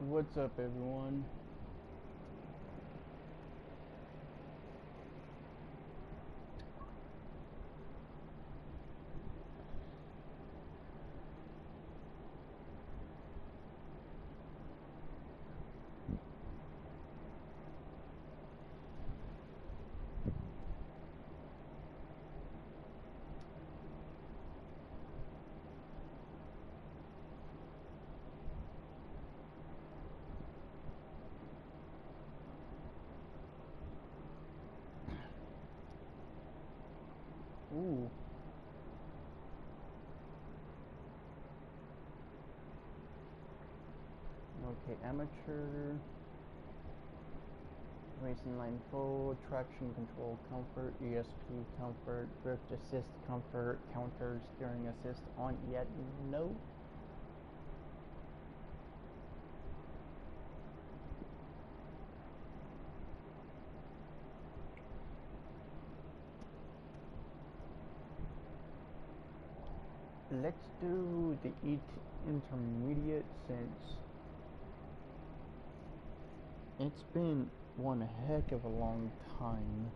What's up, everyone? Ooh. Okay, amateur. Racing line full, traction control comfort, ESP comfort, drift assist comfort, counter steering assist on yet no. Let's do the intermediate since it's been one heck of a long time.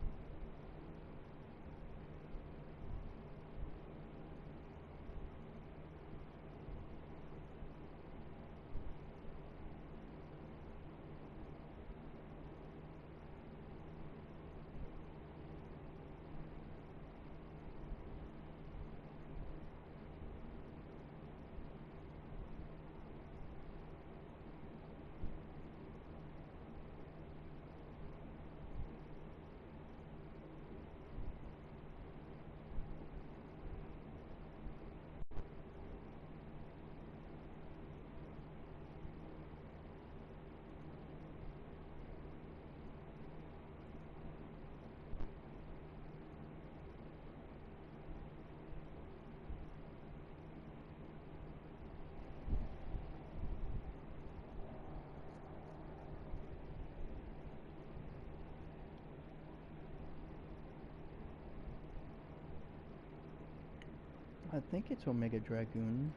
I think it's Omega Dragoon.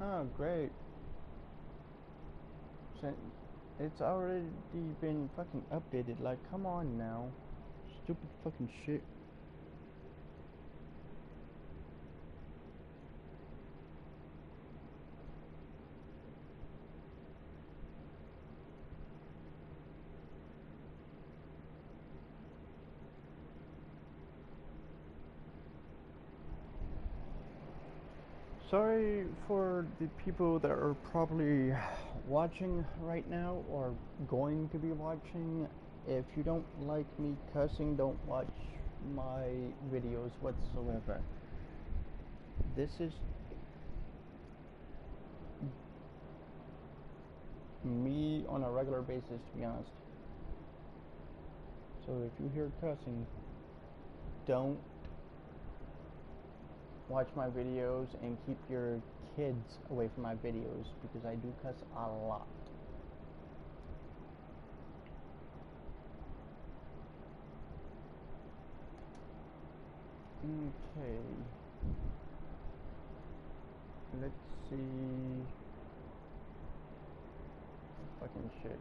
Oh, great. It's already been fucking updated. Like, come on now. Stupid fucking shit. Sorry for the people that are probably watching right now or going to be watching. If you don't like me cussing, don't watch my videos whatsoever. This is me on a regular basis, to be honest. So if you hear cussing, don't watch my videos and keep your kids away from my videos because I do cuss a lot. Okay. Let's see. Fucking shit.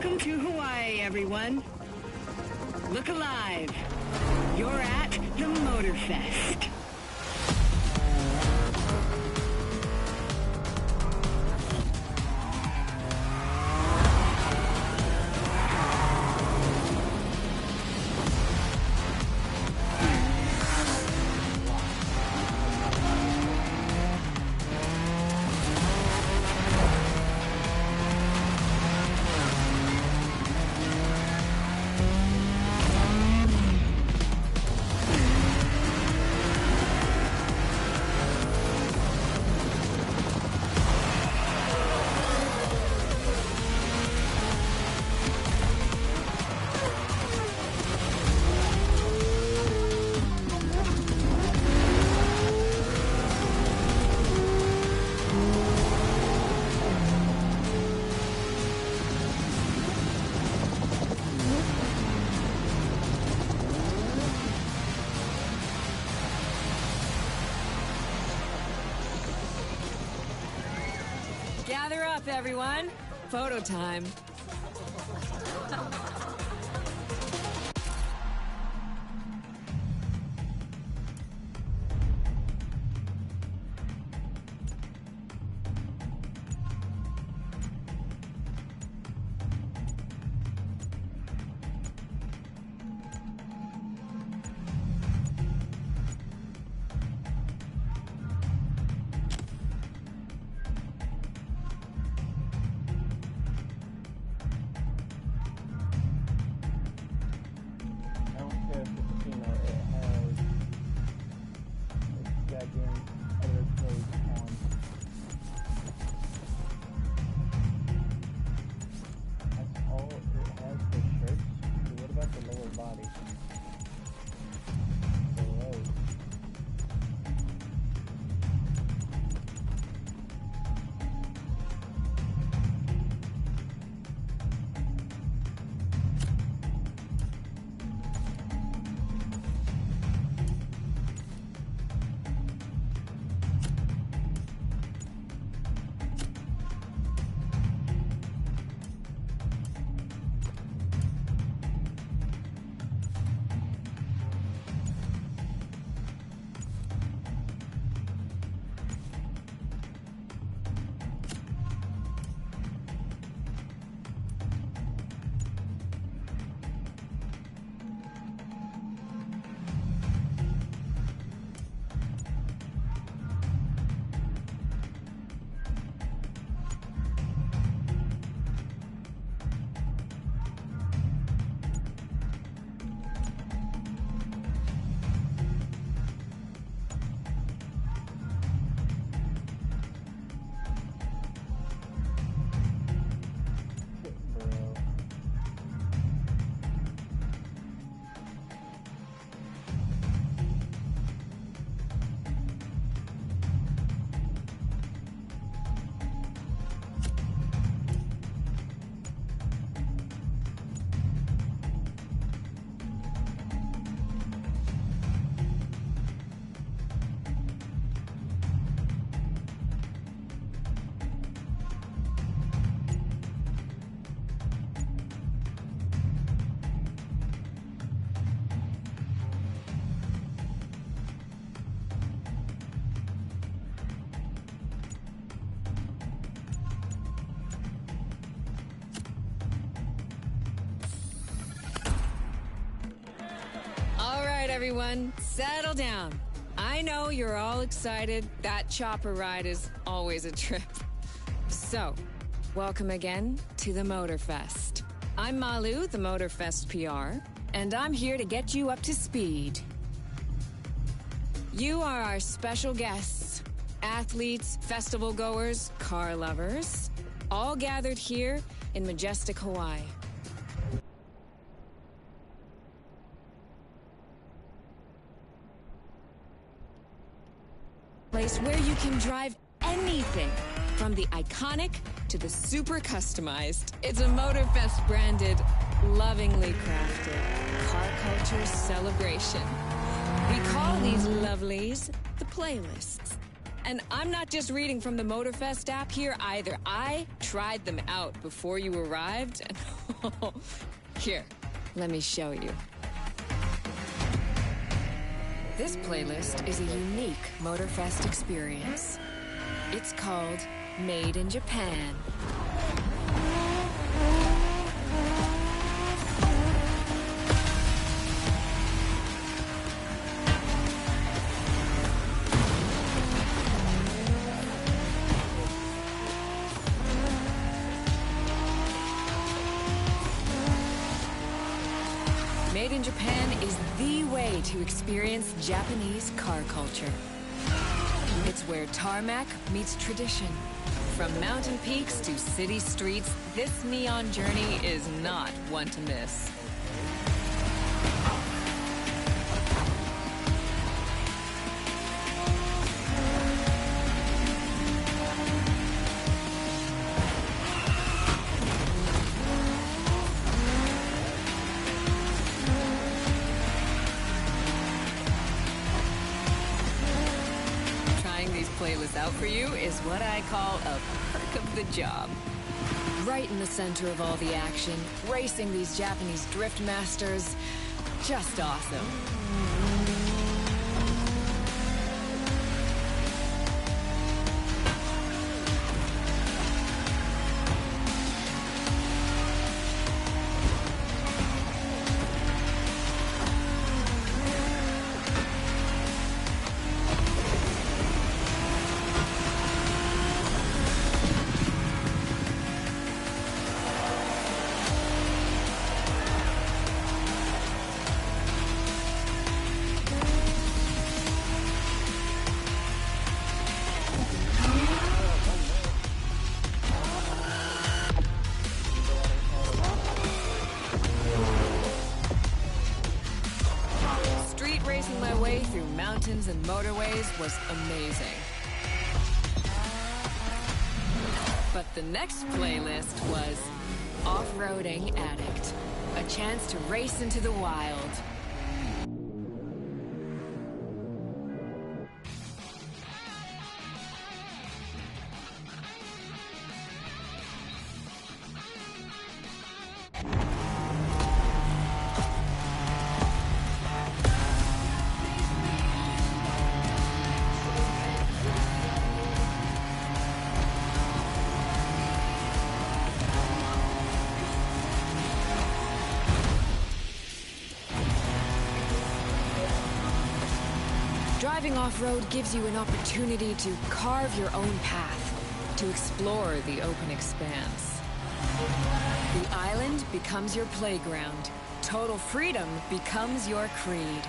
Welcome to Hawaii, everyone. Look alive. You're at the MOTORFEST. Gather up, everyone. Photo time. Everyone, settle down. I know you're all excited. That chopper ride is always a trip. So, welcome again to the MOTORFEST. I'm Malu, the MOTORFEST PR, and I'm here to get you up to speed. You are our special guests, athletes, festival goers, car lovers, all gathered here in majestic Hawaii. Place where you can drive anything, from the iconic to the super customized. It's a MOTORFEST branded, lovingly crafted car culture celebration. We call these lovelies the playlists. And I'm not just reading from the MOTORFEST app here either. I tried them out before you arrived. And here, let me show you. This playlist is a unique MOTORFEST experience. It's called Made in Japan. Made in Japan is the way to experience Japanese car culture. It's where tarmac meets tradition. From mountain peaks to city streets, this neon journey is not one to miss. Playlist out for you is what I call a perk of the job. Right in the center of all the action, racing these Japanese drift masters, just awesome. Racing my way through mountains and motorways was amazing. But the next playlist was Off-Roading Addict, a chance to race into the wild. Driving off-road gives you an opportunity to carve your own path, to explore the open expanse. The island becomes your playground. Total freedom becomes your creed.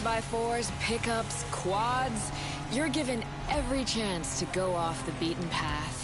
by 4s, pickups, quads, you're given every chance to go off the beaten path.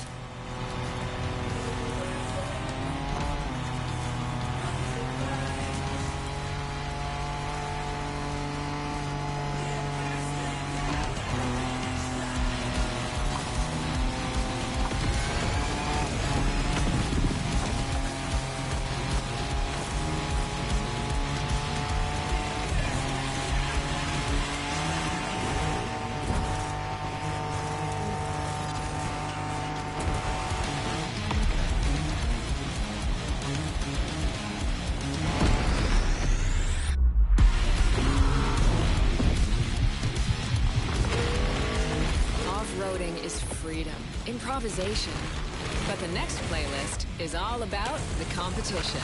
Off-roading is freedom, improvisation. But the next playlist is all about the competition.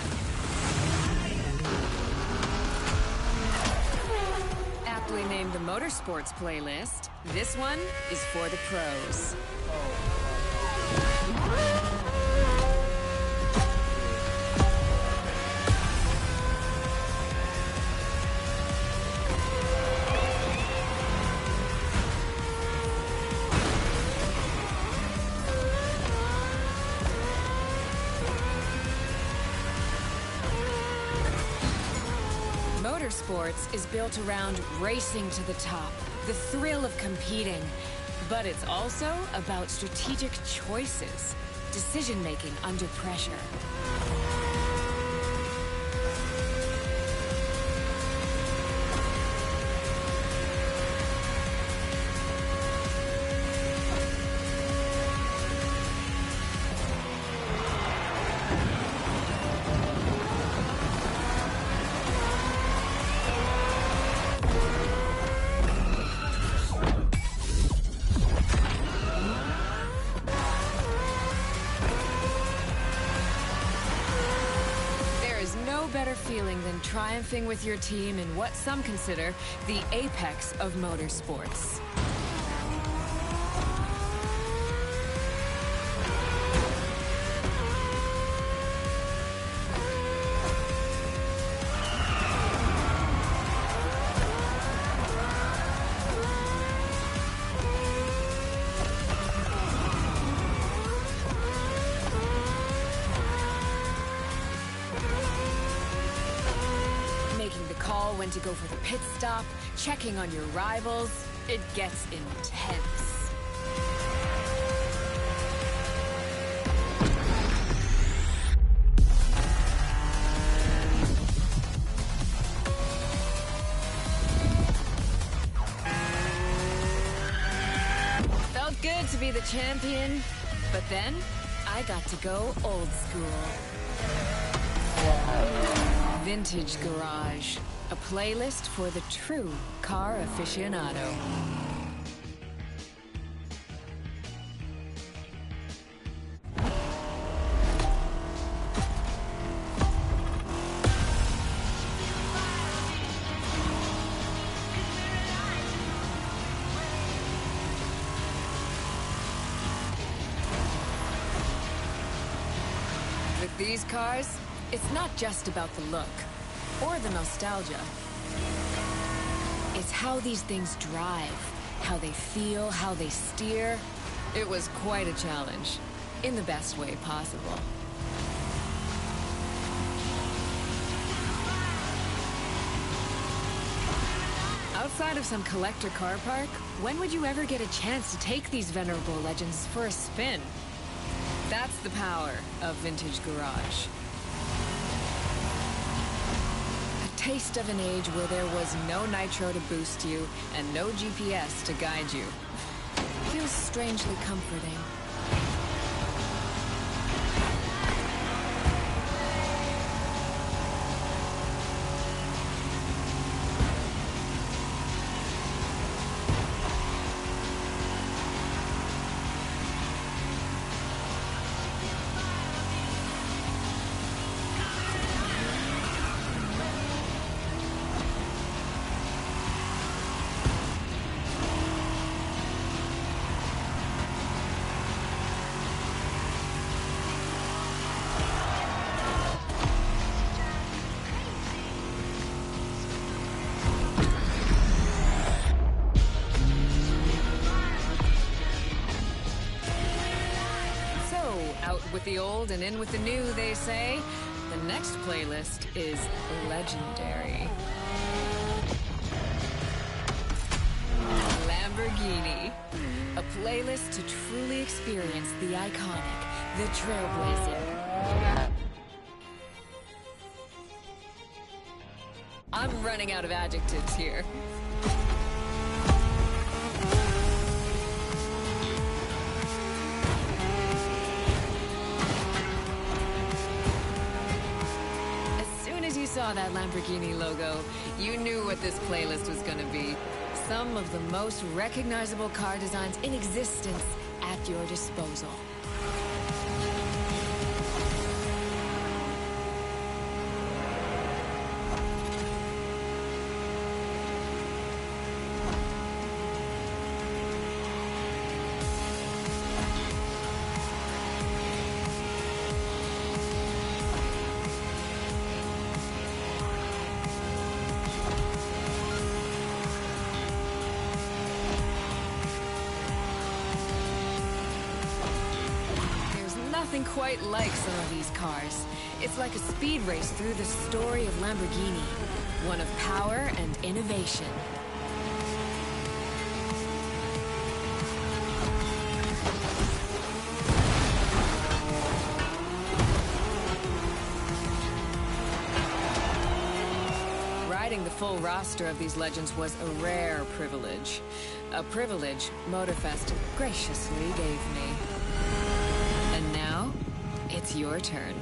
Aptly named the Motorsports playlist, this one is for the pros. motorsports is built around racing to the top, the thrill of competing. But it's also about strategic choices, decision-making under pressure. Better feeling than triumphing with your team in what some consider the apex of motorsports. When to go for the pit stop, checking on your rivals, it gets intense. Felt good to be the champion, but then I got to go old school. Vintage Garage. A playlist for the true car aficionado. With these cars, it's not just about the look or the nostalgia. It's how these things drive, how they feel, how they steer. It was quite a challenge, in the best way possible. Outside of some collector car park, when would you ever get a chance to take these venerable legends for a spin? That's the power of Vintage Garage. Taste of an age where there was no nitro to boost you and no GPS to guide you. Feels strangely comforting. With the old and in with the new, they say. The next playlist is legendary. Lamborghini. A playlist to truly experience the iconic, the trailblazing. I'm running out of adjectives here. Saw that Lamborghini logo, you knew what this playlist was gonna be. Some of the most recognizable car designs in existence at your disposal. nothing quite like some of these cars. It's like a speed race through the story of Lamborghini. One of power and innovation. Riding the full roster of these legends was a rare privilege. A privilege MOTORFEST graciously gave me. And now, it's your turn.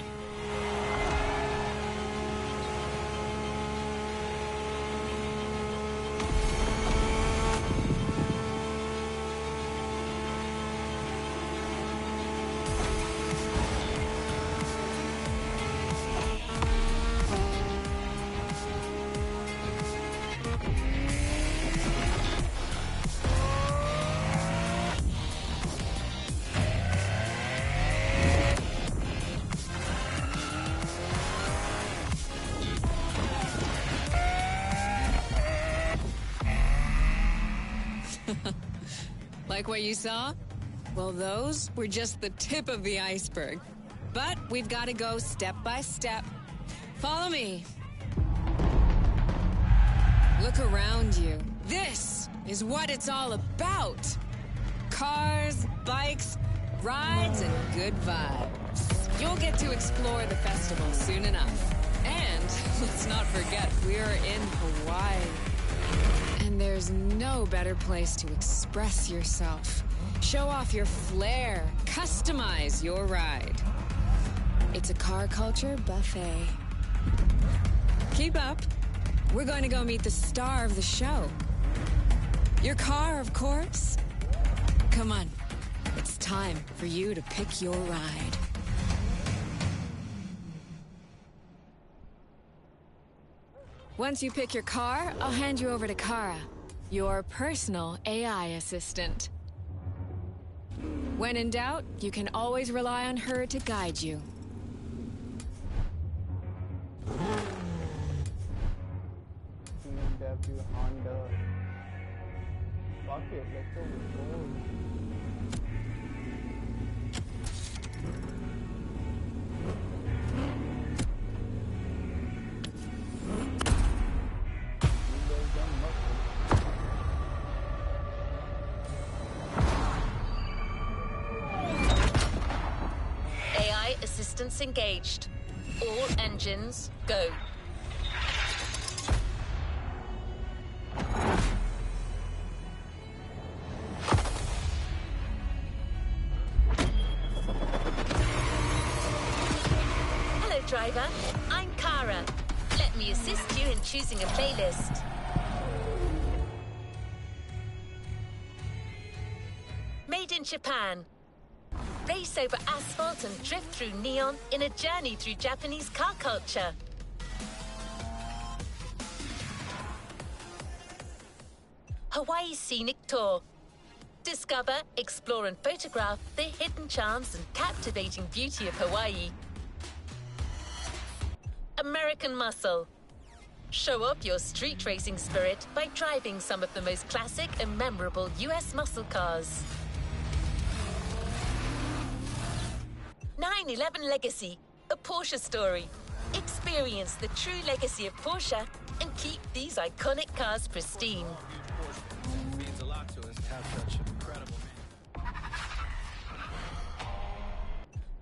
Like what you saw? Well, those were just the tip of the iceberg. But we've got to go step by step. Follow me. Look around you. This is what it's all about. Cars, bikes, rides, and good vibes. You'll get to explore the festival soon enough. And let's not forget, we're in Hawaii. And there's no better place to express yourself. Show off your flair. Customize your ride. It's a car culture buffet. Keep up. We're going to go meet the star of the show. Your car, of course. Come on. It's time for you to pick your ride. Once you pick your car, I'll hand you over to Kara, your personal AI assistant. When in doubt, you can always rely on her to guide you. BMW, Honda. Fuck it, let's go with Ford. AI assistance engaged. All engines, go. Hello, driver. I'm Kara. Let me assist you in choosing a playlist. Made in Japan. Race over asphalt and drift through neon in a journey through Japanese car culture. Hawaii Scenic Tour. Discover, explore and photograph the hidden charms and captivating beauty of Hawaii. American Muscle. Show up your street racing spirit by driving some of the most classic and memorable US muscle cars. 911 Legacy, a Porsche story. Experience the true legacy of Porsche and keep these iconic cars pristine. It means a lot to us to have such incredible men.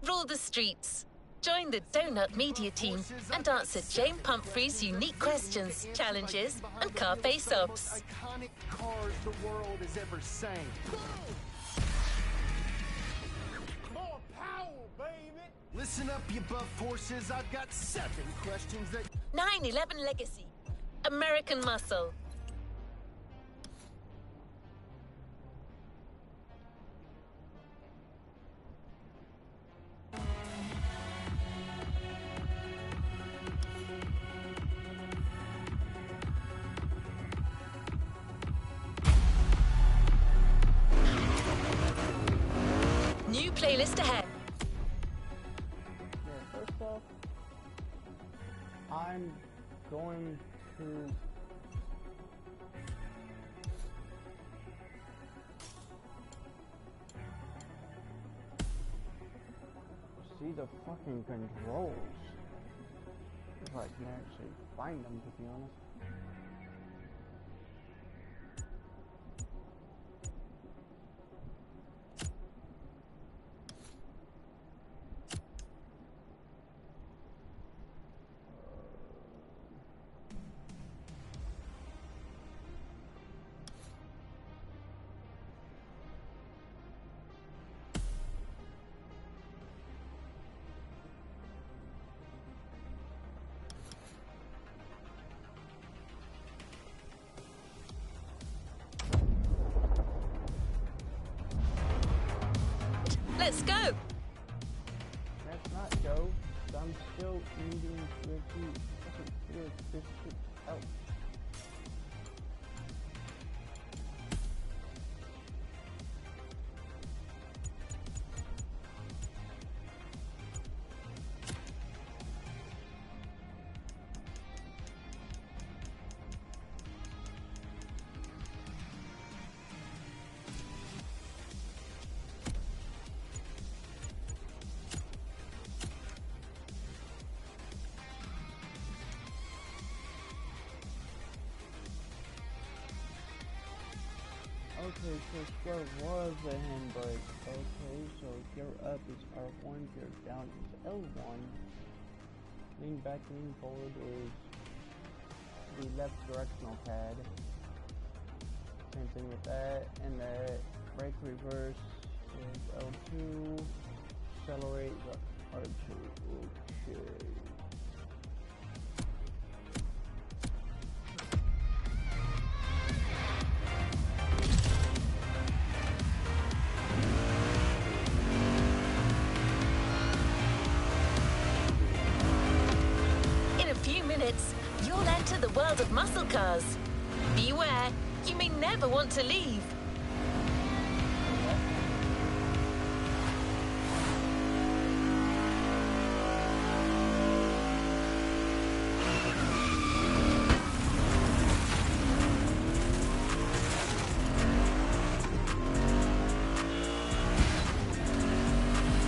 Rule the streets. Join the Donut Media team and answer Jane Pumphrey's unique questions, challenges, and car face-offs. Iconic cars the world has ever seen. More power, baby! Listen up, you buff horses. I've got 7 questions that... 911 Legacy. American Muscle. New playlist ahead. Yeah, first off, I'm going to see the fucking controls. If I can actually find them, to be honest. Let's go! Let's not go. I'm still needing to fucking figure this shit out. Okay, so square was a handbrake. Okay, so gear up is R1, gear down is L1. Lean back, lean forward is the left directional pad. Same thing with that. And the brake reverse is L2. Accelerate is R2. Okay. You'll enter the world of muscle cars. Beware, you may never want to leave.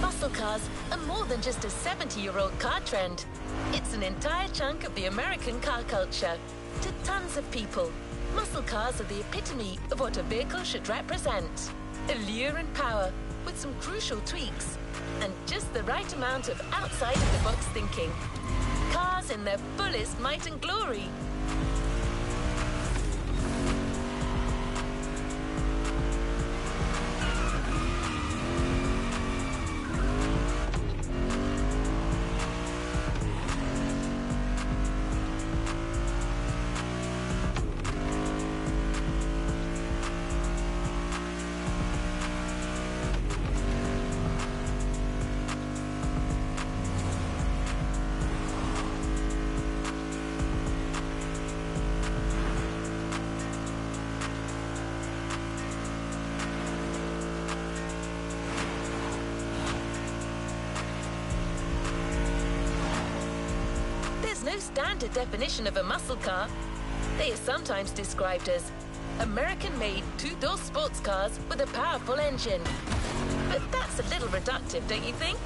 Muscle cars are more than just a 70-year-old car trend. It's an entire chunk of the American car culture. To tons of people, muscle cars are the epitome of what a vehicle should represent. Allure and power, with some crucial tweaks, and just the right amount of outside-of-the-box thinking. Cars in their fullest might and glory. No standard definition of a muscle car. They are sometimes described as American-made two-door sports cars with a powerful engine. But that's a little reductive, don't you think?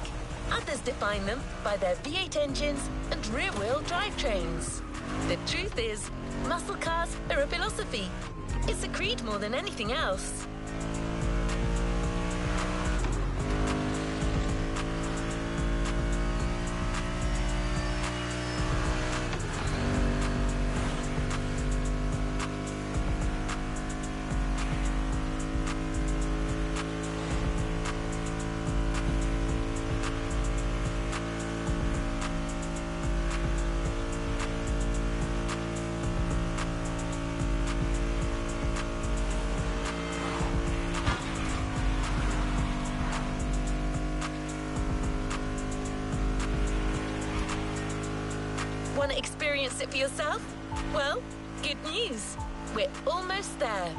Others define them by their V8 engines and rear-wheel drivetrains. The truth is, muscle cars are a philosophy. It's a creed more than anything else. Want to experience it for yourself? Well, good news. We're almost there.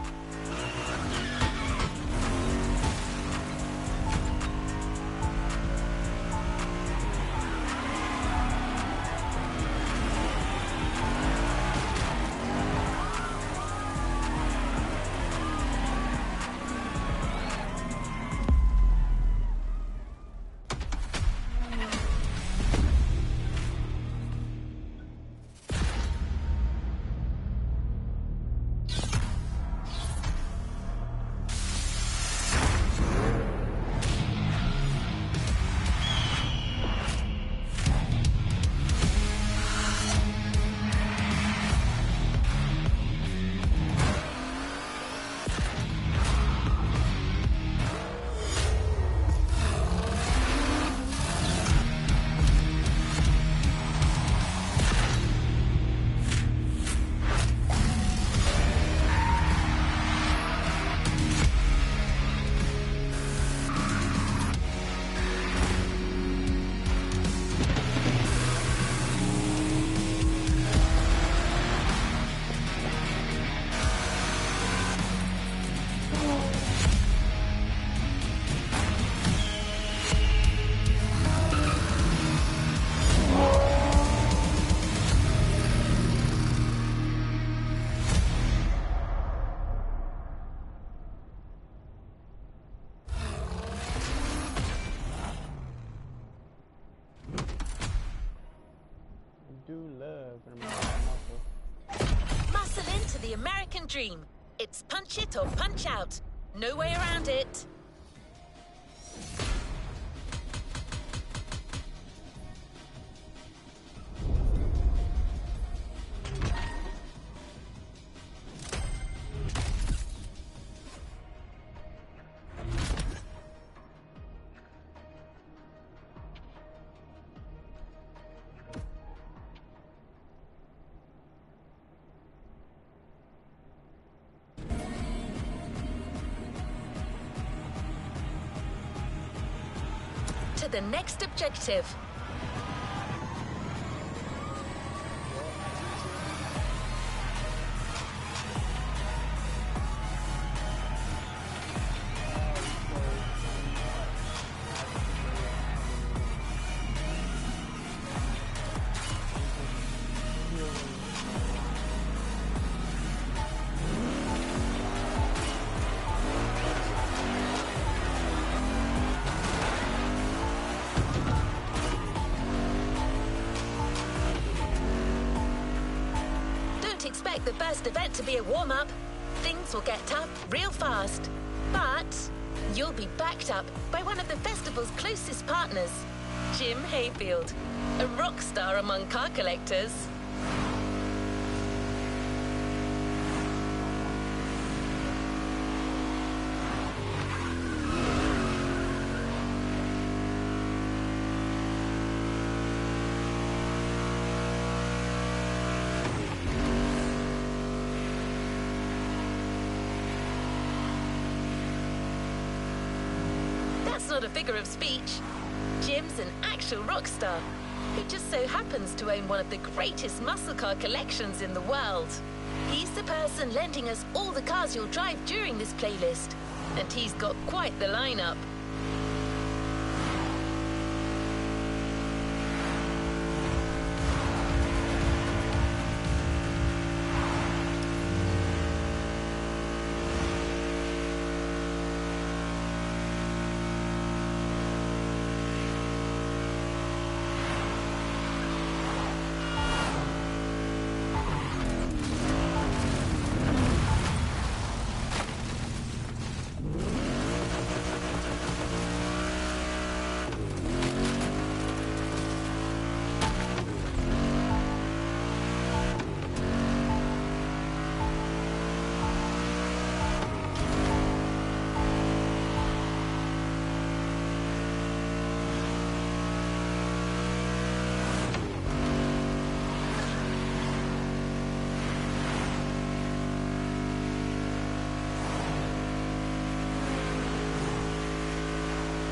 do love an American muscle. Muscle into the American dream. It's punch it or punch out. No way around it. To the next objective. Expect the first event to be a warm-up. Things will get tough real fast. But you'll be backed up by one of the festival's closest partners, Jim Hayfield, a rock star among car collectors. That's not a figure of speech. Jim's an actual rock star who just so happens to own one of the greatest muscle car collections in the world. He's the person lending us all the cars you'll drive during this playlist, and he's got quite the lineup.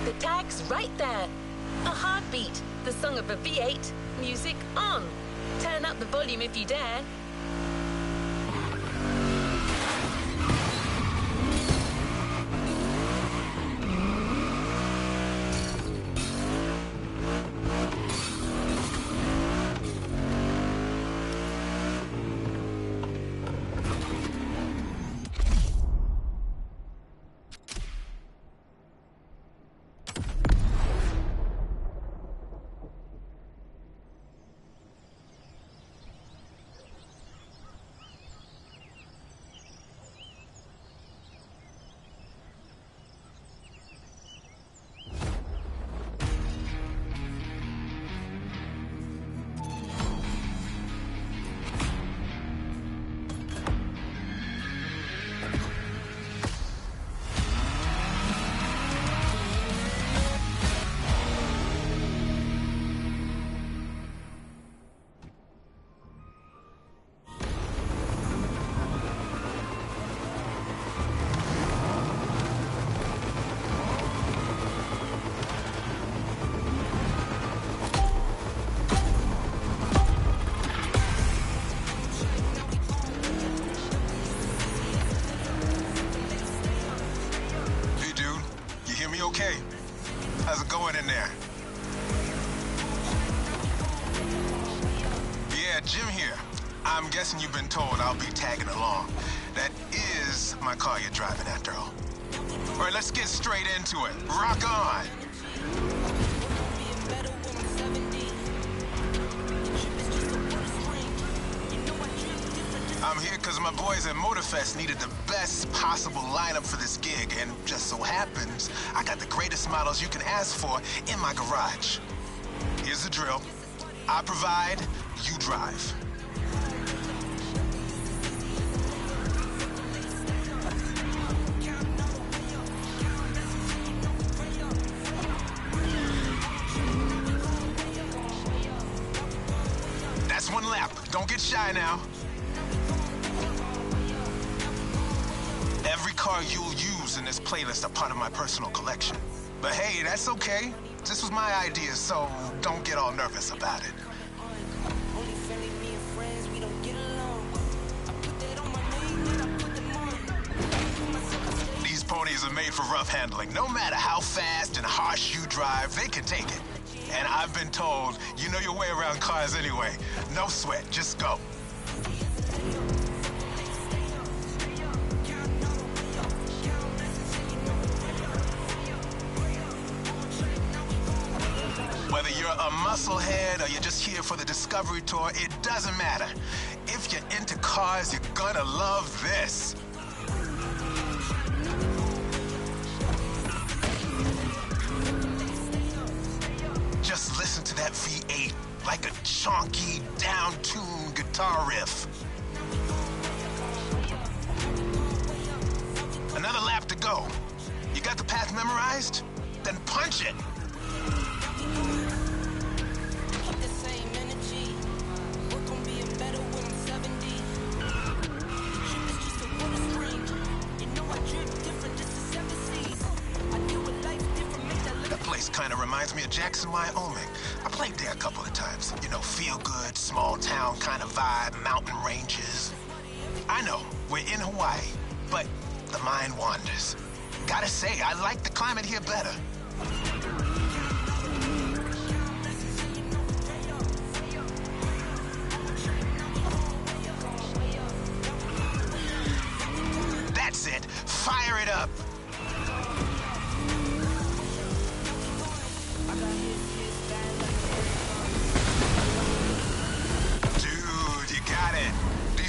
The tag's right there. A heartbeat, the song of a V8, music on. Turn up the volume if you dare. Okay. How's it going in there? Yeah, Jim here. I'm guessing you've been told I'll be tagging along. That is my car you're driving after all. All right, let's get straight into it. Rock on! because my boys at MOTORFEST needed the best possible lineup for this gig, and just so happens, I got the greatest models you can ask for in my garage. Here's the drill. I provide, you drive. That's one lap. Don't get shy now. Every car you'll use in this playlist are part of my personal collection. But hey, that's okay. This was my idea, so don't get all nervous about it. These ponies are made for rough handling. No matter how fast and harsh you drive, they can take it. And I've been told, you know your way around cars anyway. No sweat, just go. Whether you're a musclehead or you're just here for the Discovery Tour, it doesn't matter. If you're into cars, you're gonna love this. Just listen to that V8 like a chunky, down-tuned guitar riff. Another lap to go. You got the path memorized? Then punch it. Kind of reminds me of Jackson, Wyoming. I played there a couple of times. You know, feel good, small town kind of vibe, mountain ranges. I know, we're in Hawaii, but the mind wanders. Gotta say, I like the climate here better. That's it. Fire it up.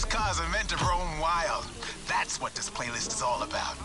Cars are meant to roam wild. That's what this playlist is all about.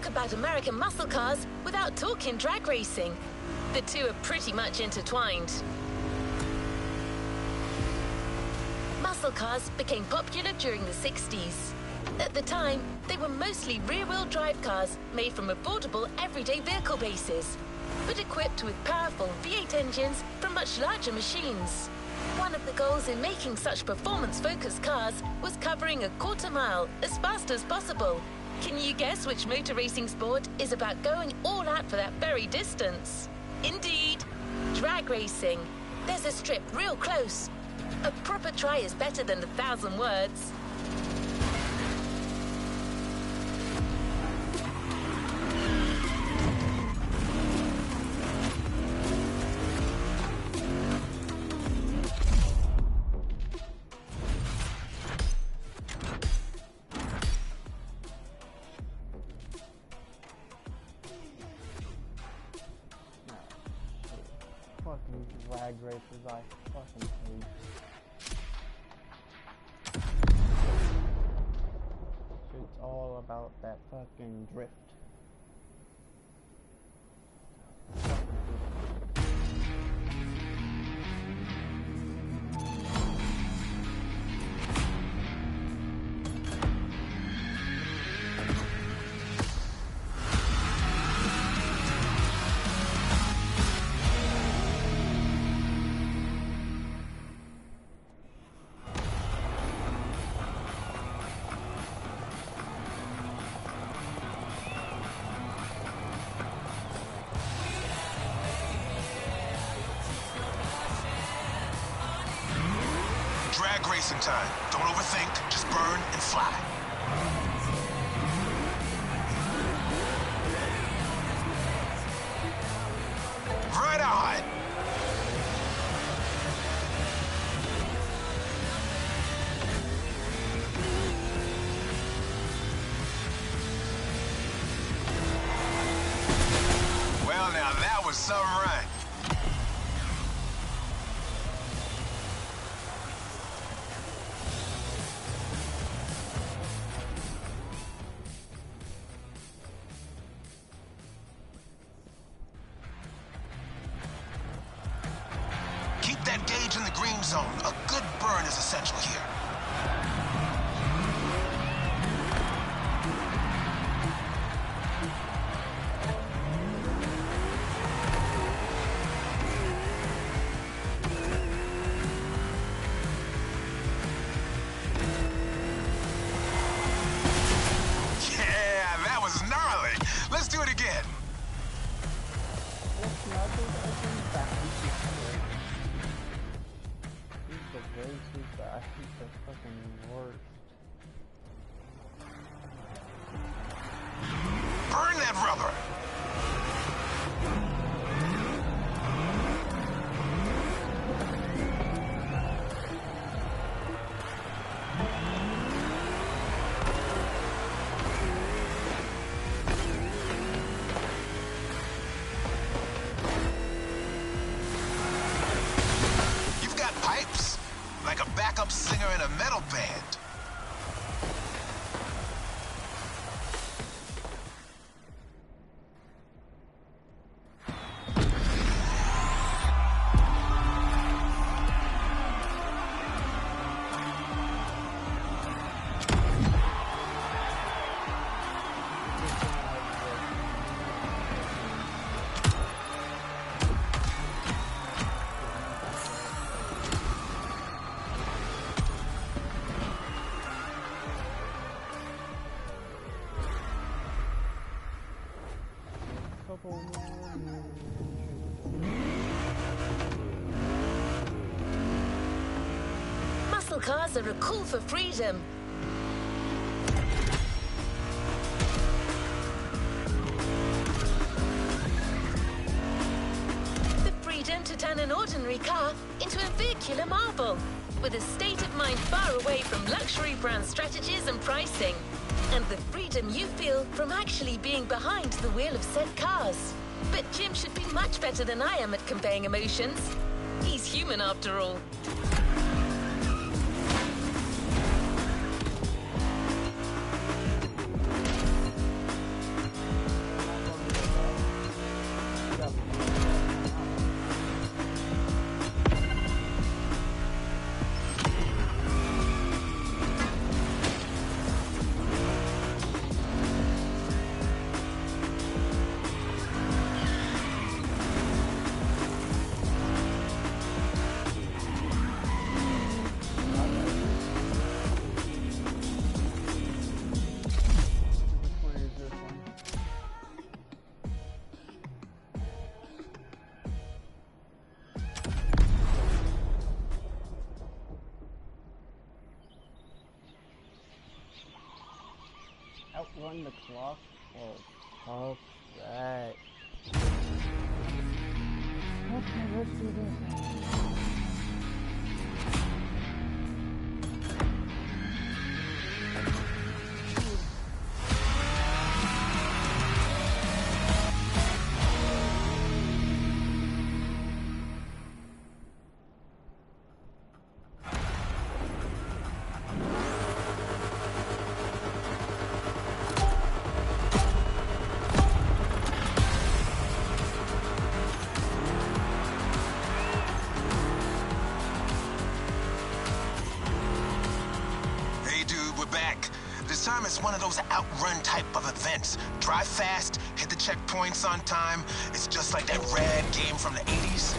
About American muscle cars without talking drag racing. The two are pretty much intertwined. Muscle cars became popular during the 60s. At the time, they were mostly rear-wheel drive cars made from affordable everyday vehicle bases, but equipped with powerful V8 engines from much larger machines. One of the goals in making such performance-focused cars was covering a quarter mile as fast as possible. Can you guess which motor racing sport is about going all out for that very distance? Indeed, drag racing. There's a strip real close. A proper try is better than 1,000 words. Fucking drag races, I fucking hate. It's all about that fucking drift. racing time. Don't overthink, just burn and fly. Right on! Well, now that was some run. Keep that gauge in the green zone. A good burn is essential here. Yeah, that was gnarly. Let's do it again. What's nothing I think that way too fast. He's the fucking worst. Burn that rubber. You've got pipes, like a backup singer in a metal band. Couple more. Muscle cars are a call for freedom. The freedom to turn an ordinary car into a vehicular marvel, with a state of mind far away from luxury brand strategies and pricing, and the freedom you feel from actually being behind the wheel of said cars. But Jim should be much better than I am at conveying emotions. He's human after all. Which one is this one? Outrun the clock? Oh, fuck that. Okay, let's do this. Hey dude, we're back. This time it's one of those outrun type of events. Drive fast, hit the checkpoints on time. It's just like that rad game from the 80s.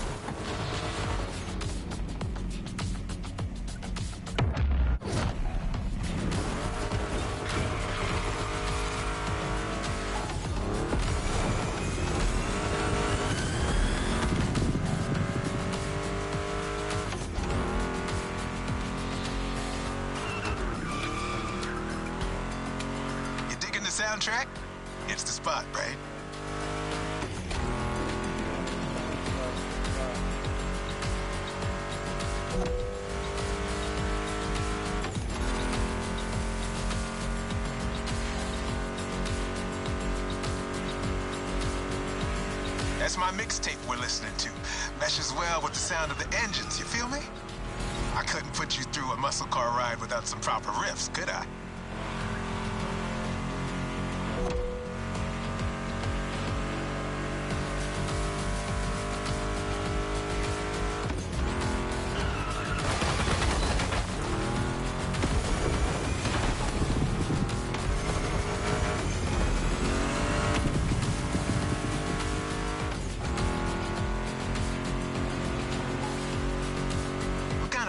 soundtrack? It's the spot, right? That's my mixtape we're listening to. Meshes well with the sound of the engines, you feel me? I couldn't put you through a muscle car ride without some proper riffs, could I?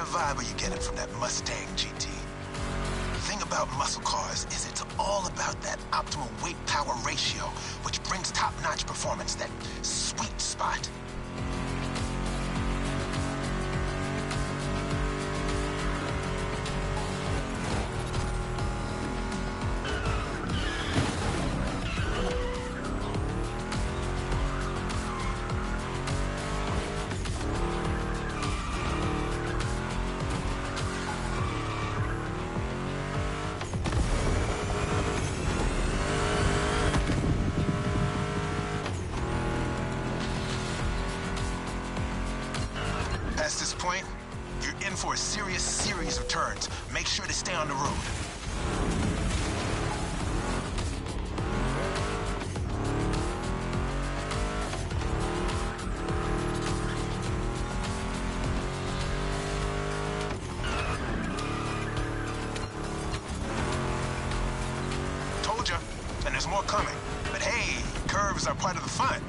Vibe are you getting from that Mustang GT? The thing about muscle cars is it's all about that optimal weight-power ratio, which brings top-notch performance, that sweet spot. Past this point, you're in for a serious series of turns. Make sure to stay on the road. Told ya, and there's more coming. But hey, curves are part of the fun.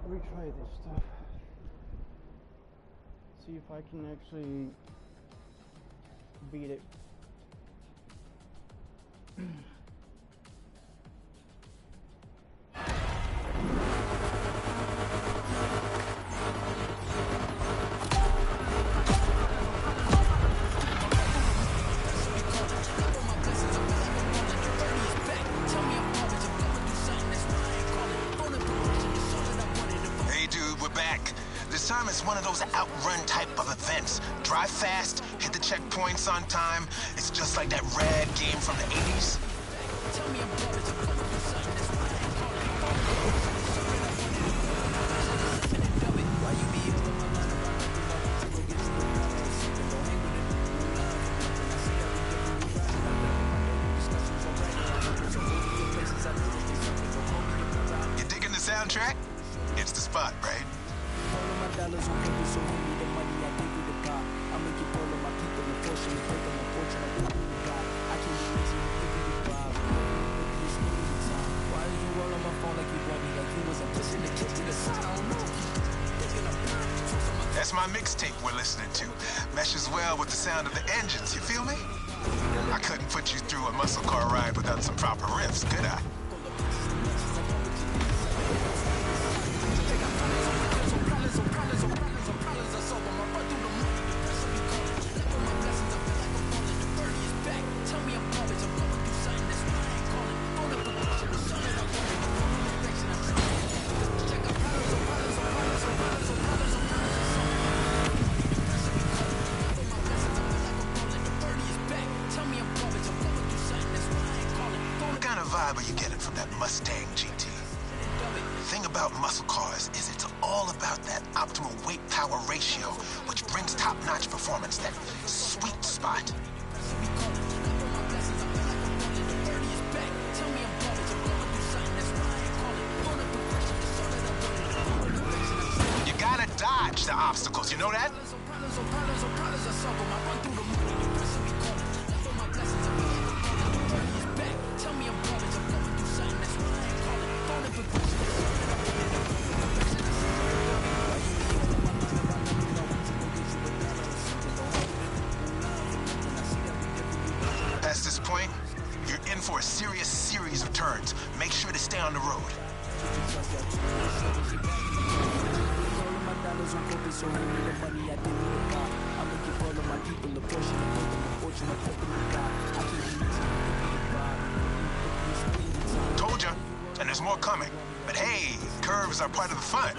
Retry this stuff. See if I can actually beat it. This time it's one of those outrun type of events. Drive fast, hit the checkpoints on time. It's just like that rad game from the 80s. You digging the soundtrack? It's the spot, right? Dollars on paper, so hand me the money, I give you the car. I make you pull on my people, the fortune, the break on the fortune, I give you the God. I can't even see you, give you the vibe. Why did you roll on my phone like you want me, like you was a pushing the kid to the side? I don't know. That's my mixtape we're listening to. Meshes well with the sound of the engines, you feel me? I couldn't put you through a muscle car ride without some proper riffs, could I? vibe are you getting from that Mustang GT? The thing about muscle cars is it's all about that optimal weight-power ratio, which brings top-notch performance, that sweet spot. You gotta dodge the obstacles, you know that? Past this point, you're in for a serious series of turns. Make sure to stay on the road. Told ya, and there's more coming. But hey, curves are part of the fun.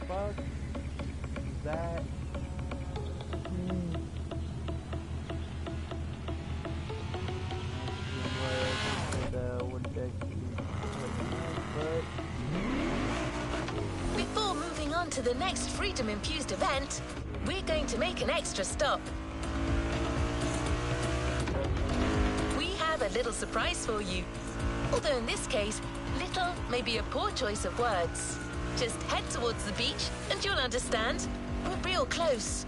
Fuck that. Before moving on to the next freedom-infused event, we're going to make an extra stop. We have a little surprise for you. Although in this case, little may be a poor choice of words. Just head towards the beach and you'll understand. We're real close.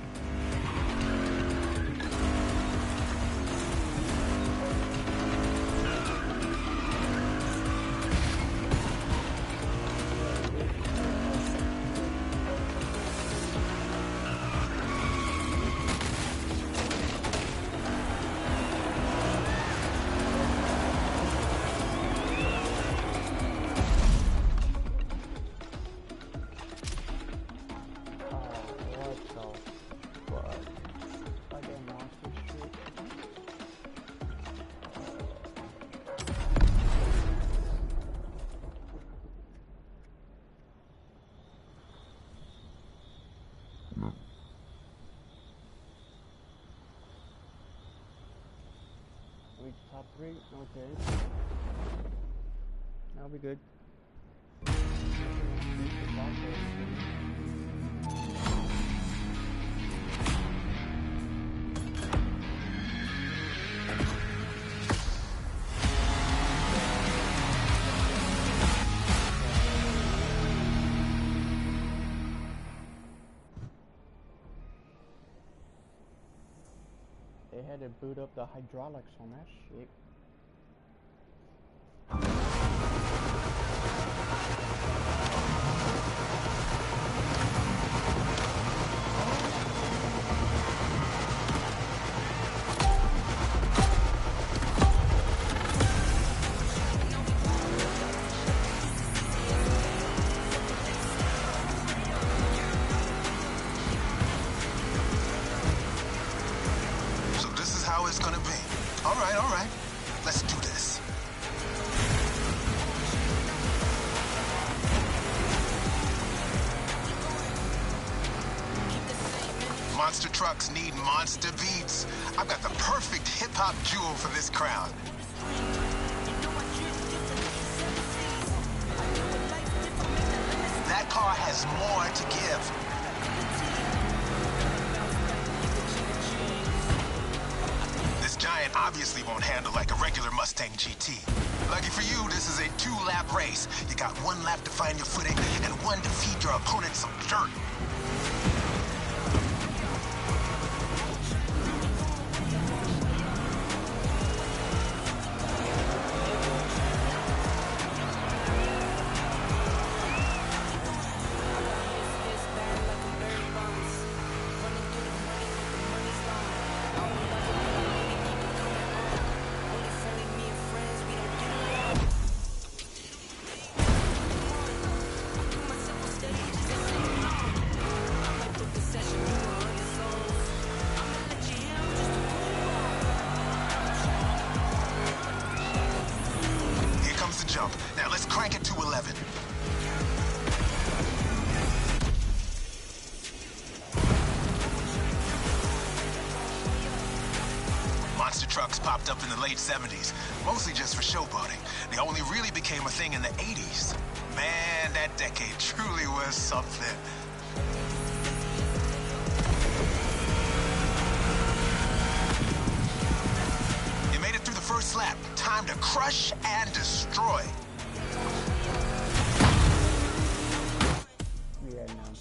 Reach top 3, okay. That'll be good. had to boot up the hydraulics on that shit. It's gonna be. All right. Let's do this. Monster trucks need monster beats. I've got the perfect hip-hop jewel for this crowd. That car has more to give. Giant obviously won't handle like a regular Mustang GT. Lucky for you, this is a 2-lap race. You got 1 lap to find your footing and 1 to feed your opponent some dirt. Now let's crank it to 11. Monster trucks popped up in the late 70s, mostly just for showboating. They only really became a thing in the 80s. Man, that decade truly was something. You made it through the first lap. Time to crush and destroy. Yeah, no.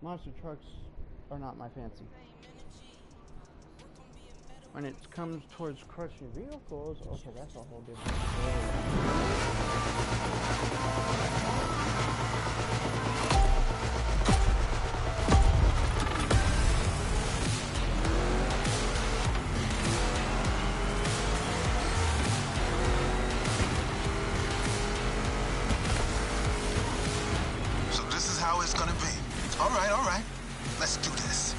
Monster trucks are not my fancy. When it comes towards crushing vehicles, okay, that's a whole different So this is how it's gonna be. All right. Let's do this.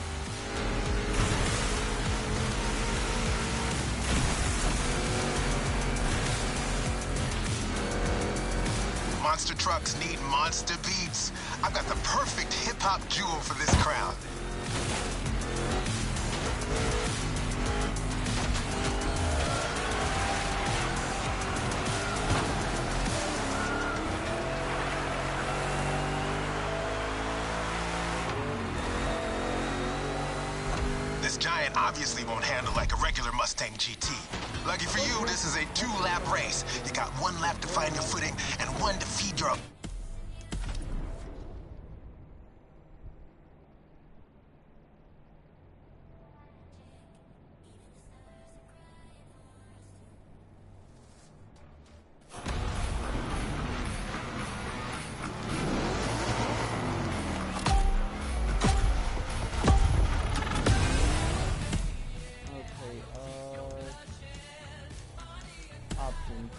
Monster trucks need monster beats. I've got the perfect hip-hop jewel for this crowd. This giant obviously won't handle like a regular Mustang GT. Lucky for you, this is a 2-lap race. You got 1 lap to find your footing and 1 to feed your... options.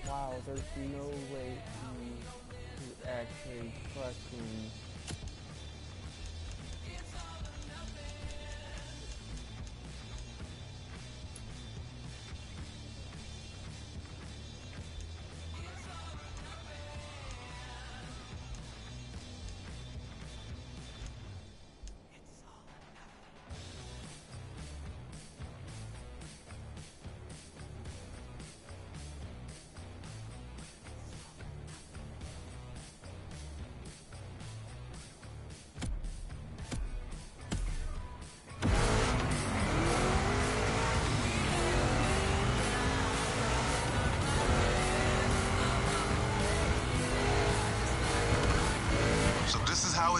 Wow, there's no way to actually fucking...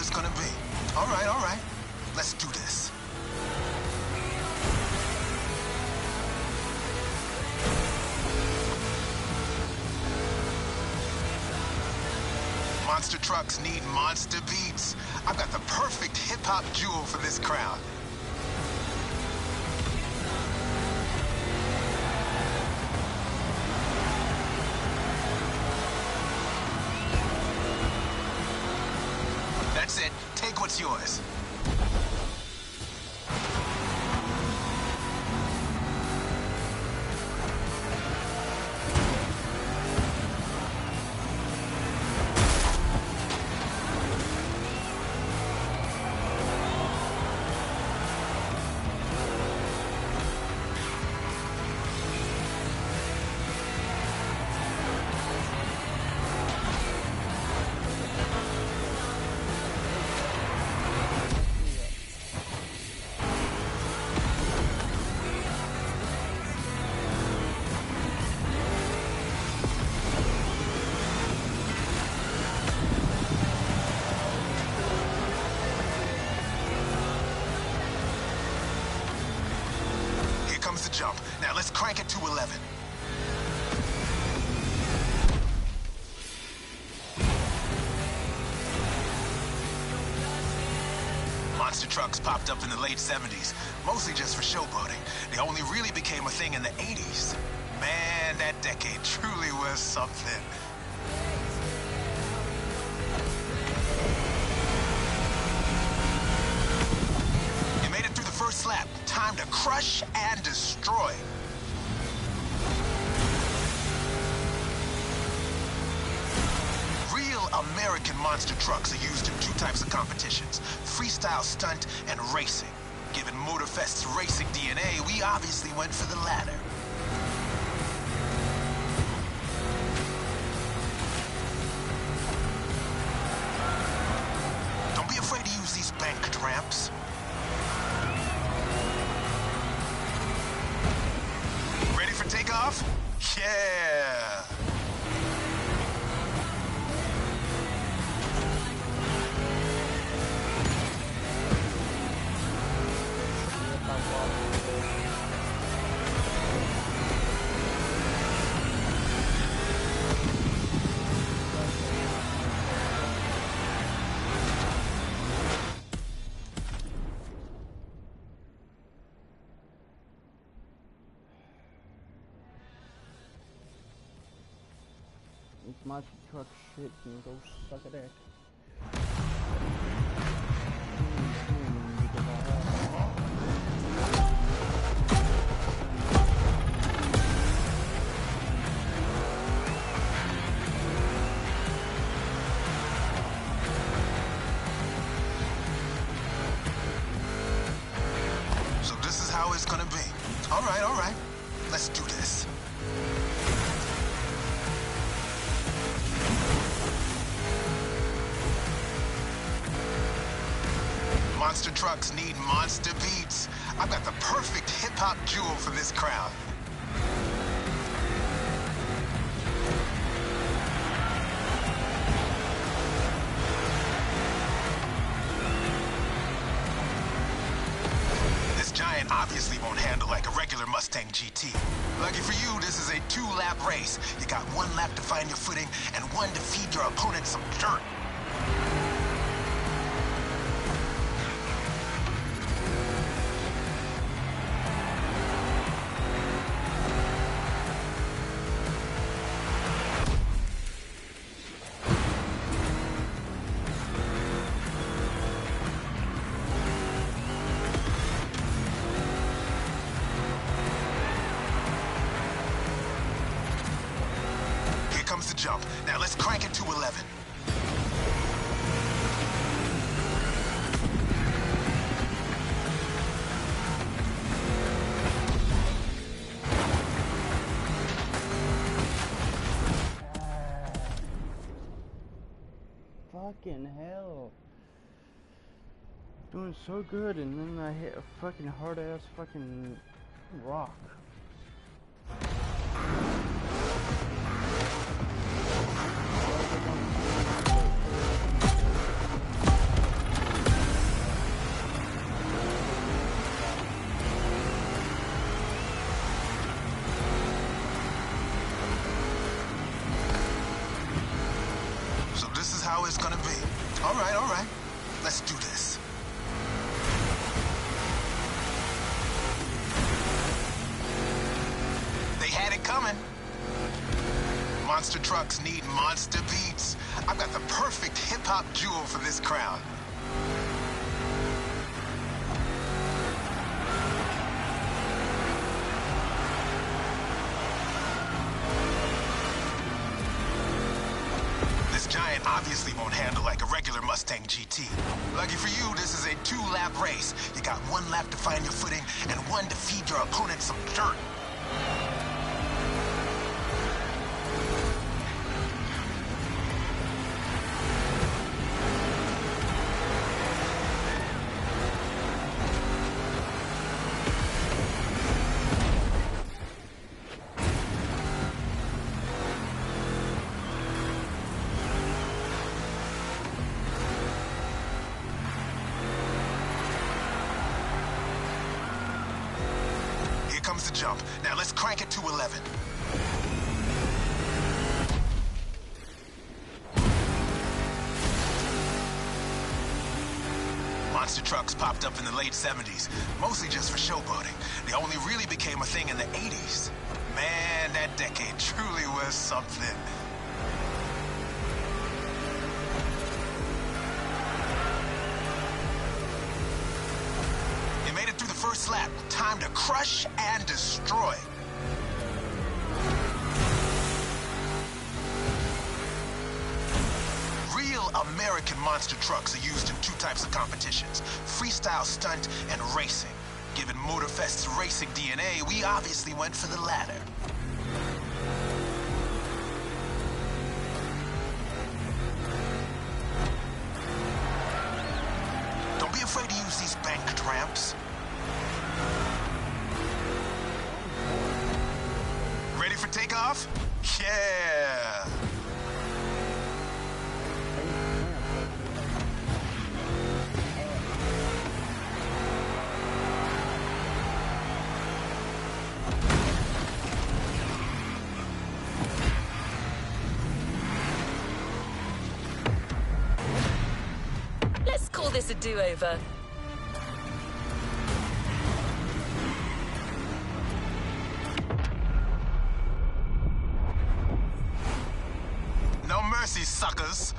it's gonna be. All right. Let's do this. Monster trucks need monster beats. I've got the perfect hip-hop jewel for this crowd. That's it. Take what's yours. The jump. Now let's crank it to 11. Monster trucks popped up in the late 70s, mostly just for showboating. They only really became a thing in the 80s. Man, that decade truly was something. You made it through the first lap. Time to crush and destroy. Real American monster trucks are used in two types of competitions: freestyle stunt and racing. Given MOTORFEST's racing DNA, we obviously went for the latter. Don't be afraid to use these banked ramps. Take off? Yeah! This monster truck shit can go suck a dick. So this is how it's gonna be. All right. Let's do this. Monster trucks need monster beats. I've got the perfect hip-hop jewel for this crowd. This giant obviously won't handle like a regular Mustang GT. Lucky for you, this is a 2-lap race. You got 1 lap to find your footing and 1 to feed your opponent some dirt. Comes the jump. Now let's crank it to 11. Fucking hell. Doing so good, and then I hit a fucking hard ass fucking rock. how it's gonna be. All right. Let's do this. They had it coming. Monster trucks need monster beats. I've got the perfect hip-hop jewel for this crown. This giant obviously won't handle like a regular Mustang GT. Lucky for you, this is a 2-lap race. You got 1 lap to find your footing and 1 to feed your opponent some dirt. Comes the jump. Now let's crank it to 11. Monster trucks popped up in the late 70s, mostly just for showboating. They only really became a thing in the 80s. Man, that decade truly was something. First lap, time to crush and destroy. Real American monster trucks are used in 2 types of competitions, freestyle stunt and racing. Given MOTORFEST's racing DNA, we obviously went for the latter. Don't be afraid to use these banked ramps. Ready for takeoff? Yeah! Let's call this a do-over. No mercy, suckers.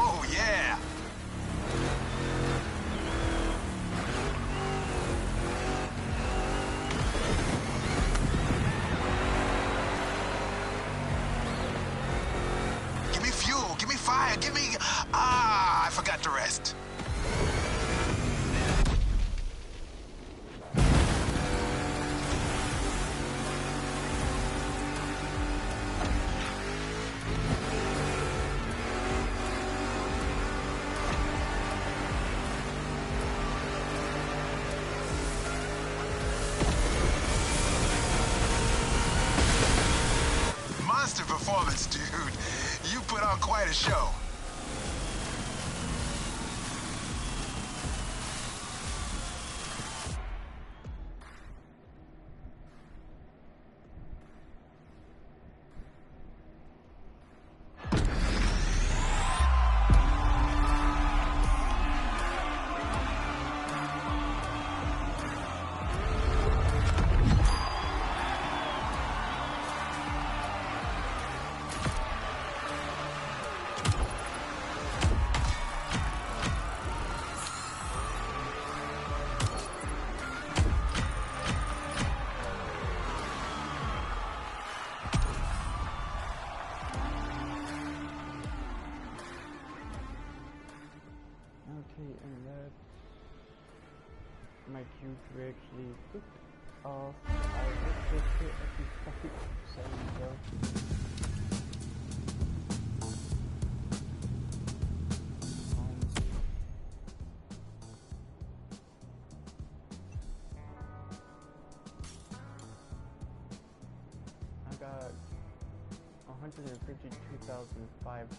Oh, yeah. Give me fire, give me... I forgot the rest. Monster performance, dude. You put on quite a show. Okay, and that's my cue to actually cook off. I will just hit a few coffee, so there you go. I got 152,500.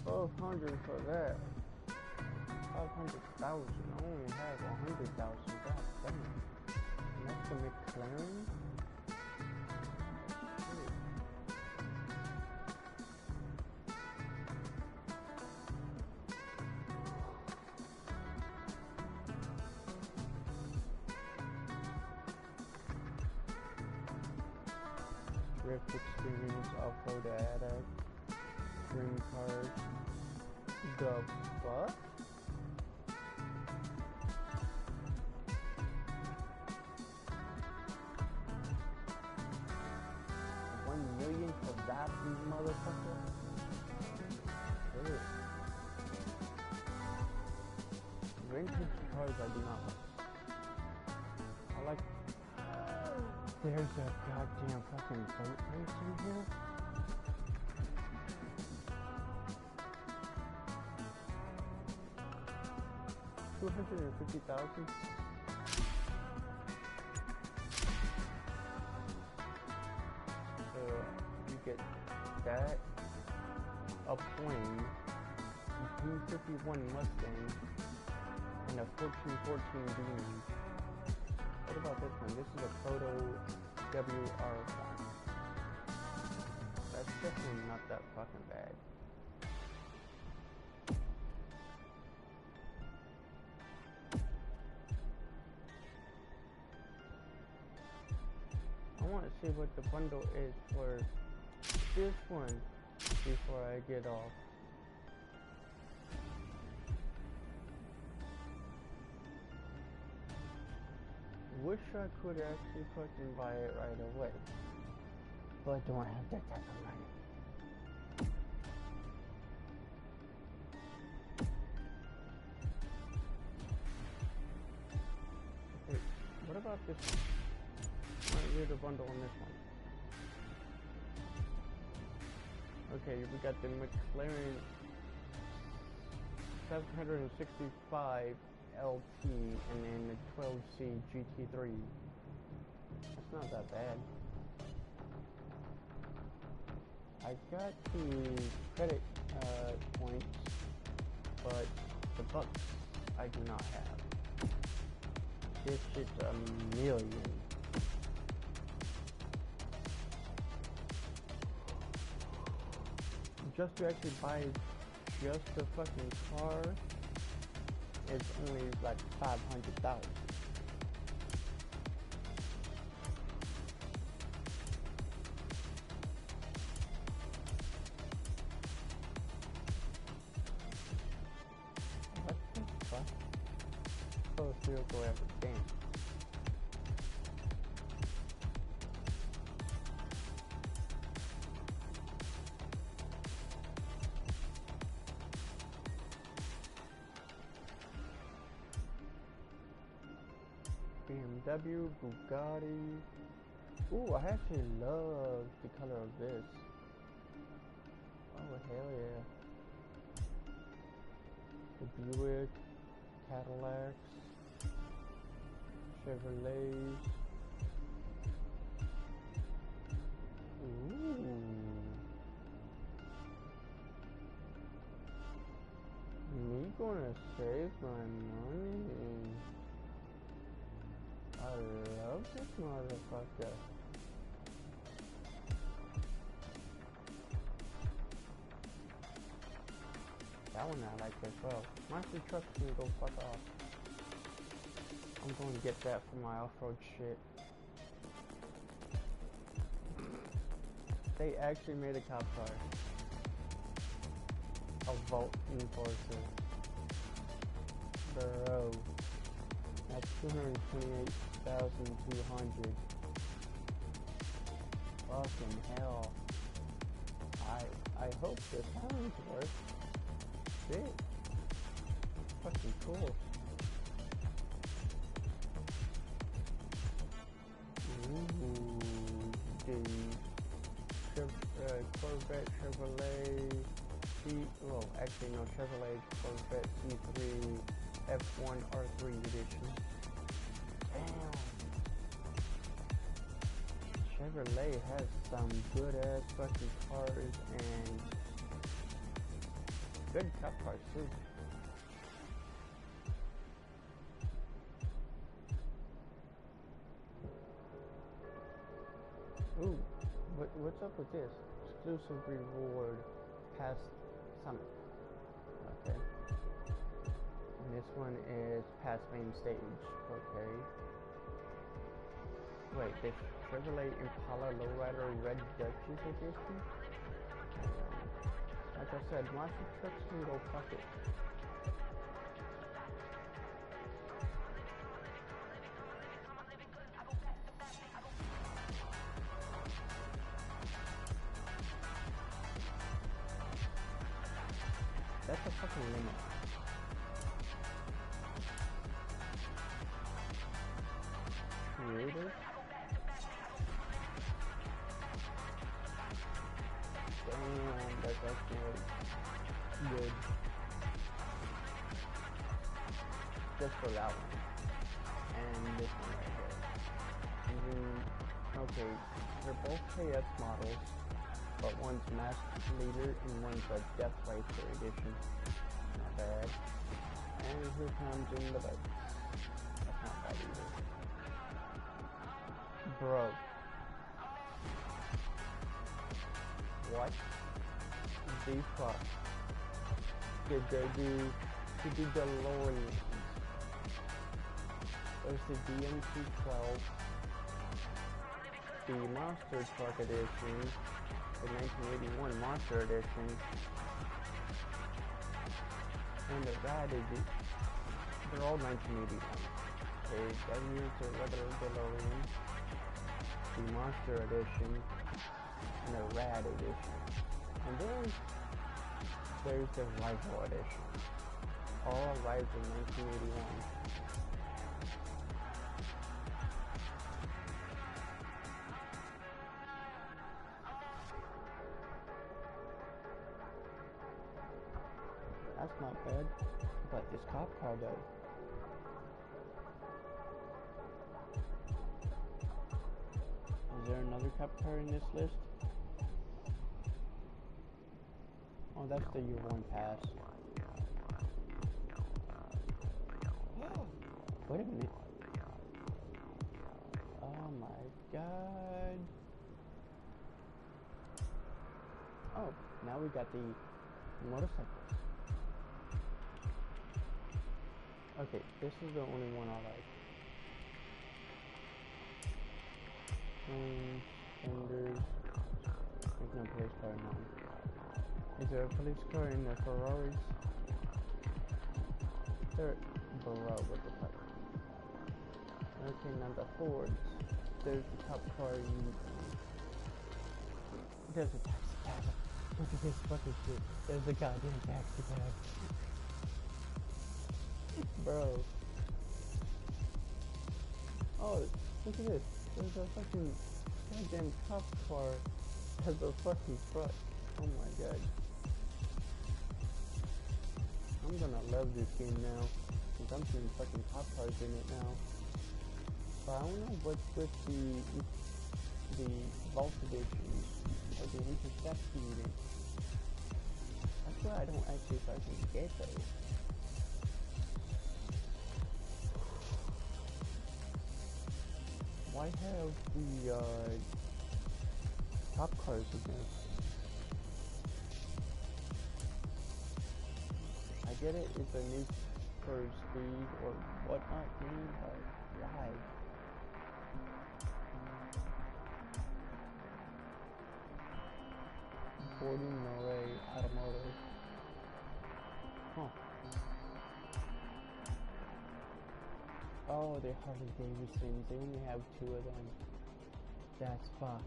$1,200 for that. 500,000. I only have 100,000. God damn. And that's the McLaren. Drift experience, off-road addict, dream cars. The fuck? $1 million for that motherfucker? Shit. Vintage cars I do not like. I like. There's a goddamn fucking boat race in here. $250,000. So you get that, a plane, a 251 Mustang, and a 1414 Beam. What about this one? This is a Proto WR1. That's definitely not that fucking bad. I want to see what the bundle is for this one before I get off. Wish I could actually fucking buy it right away, but I don't have that type of money. Okay, what about this one? I want to read the bundle on this one. Okay, we got the McLaren 765 LT and then the 12C GT3. That's not that bad. I got the credit points, but the bucks I do not have. This shit's a million. Just to actually buy just the fucking car, it's only like 500,000. What the fuck? First vehicle ever, damn. BMW, Bugatti. Ooh, I actually love the color of this. Oh, hell yeah. The Buick, Cadillacs, Chevrolets. Ooh. Me gonna save my money. I love this motherfucker. That one I like as well. Monster trucks can go fuck off. I'm going to get that for my off-road shit. They actually made a cop car. A Vault Enforcer. Bro. That's 228,200. Fucking hell. I hope this sounds works. Shit. Fucking cool. Ooh, the Corvette Chevrolet well, actually no, Chevrolet Corvette C3 F1 R3 edition. Damn. Chevrolet has some good ass fucking cars and good cup cars too. Ooh, what's up with this? Exclusive reward past summit. Okay. And this one is past main stage. Okay. Wait, this Chevrolet Impala Lowrider Red Duchess edition? Like I said, monster trucks can go fuck it. That's a fucking limit. Creative? Damn, that's actually good. Just for that one. And this one right here. And then, okay, they're both KS models. But one's Master Leader and one's a Death Racer edition. Not bad. And here comes in the bike. That's not bad either. Bro. What the fuck did they do to the DeLorean? There's the DMC-12, the Monster Truck Edition, the 1981 Monster Edition, and the Rad Edition. They're all 1981. Okay, that means the regular DeLorean, the Monster Edition, and the Rad Edition. And then there's the Rival Edition. All arrived in 1981. That's not bad, but this cop car though. Is there another cop car in this list? Oh, that's the year one pass. Wait a minute. Oh my god. Oh, now we got the motorcycles. Okay, this is the only one I like. Fenders. There's no police car now. Is there a police car in the Ferraris? Bro, what the fuck? Okay, now the Fords. There's the cop car. There's a taxi cab. Look at this fucking shit. There's a goddamn taxi cab. Bro. Oh, look at this. There's a fucking goddamn cop car has a fucking truck. Oh my god. I'm gonna love this game now. Since I'm seeing fucking cop cars in it now. But I don't know what's with the Vault Edition or the Intercept unit. That's what I don't actually fucking get though. Why have the top cars again? I get it, it's a new for speed or whatnot game, but why? Boarding Norway Automotive. Huh. Oh, they're Harley Davidsons. They only have 2 of them. That's fucked.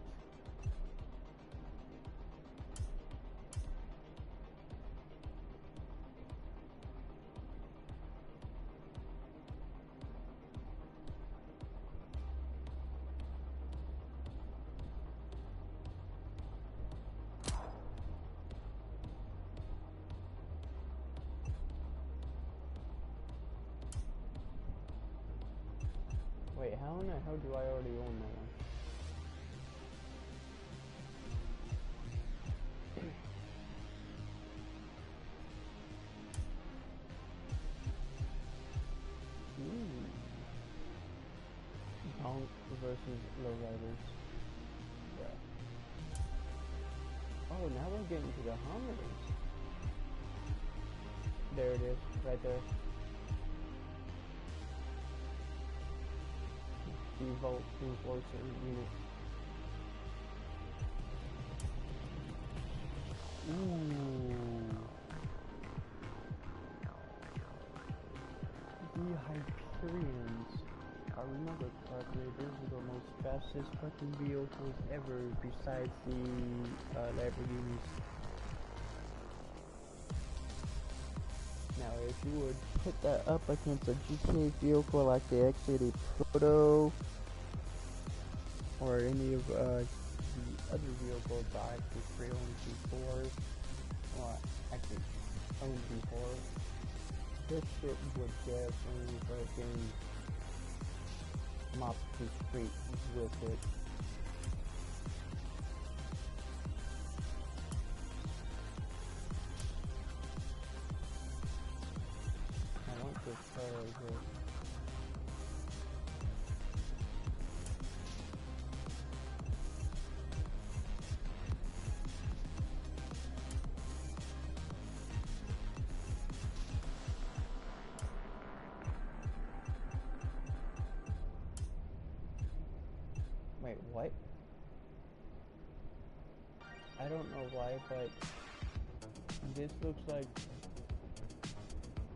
Wait, how in the hell do I already own that one? Punk versus lowriders. Yeah. Oh, now we're getting to the Hummers. There it is, right there. Default Enforcer unit. Ooh. The Hyperions. If I remember correctly, these are the most fastest fucking vehicles ever besides the Lamborghinis. Now if you would put that up against a GTA vehicle like the X80 Proto or any of the other vehicles I actually pre-owned before, or actually owned before, this shit would definitely fucking mop the street with it. I want this car right here. Wait, what? I don't know why, but this looks like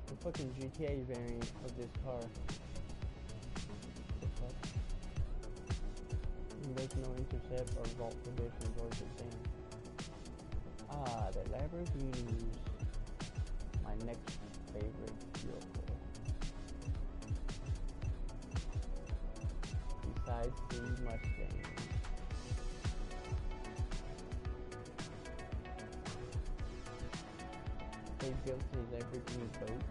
the fucking GTA variant of this car. The fuck? There's no intercept or vault conditions or the same. Ah, the Lamborghinis. My next favorite vehicle. Besides the Mustang. They built a Lamborghini boat.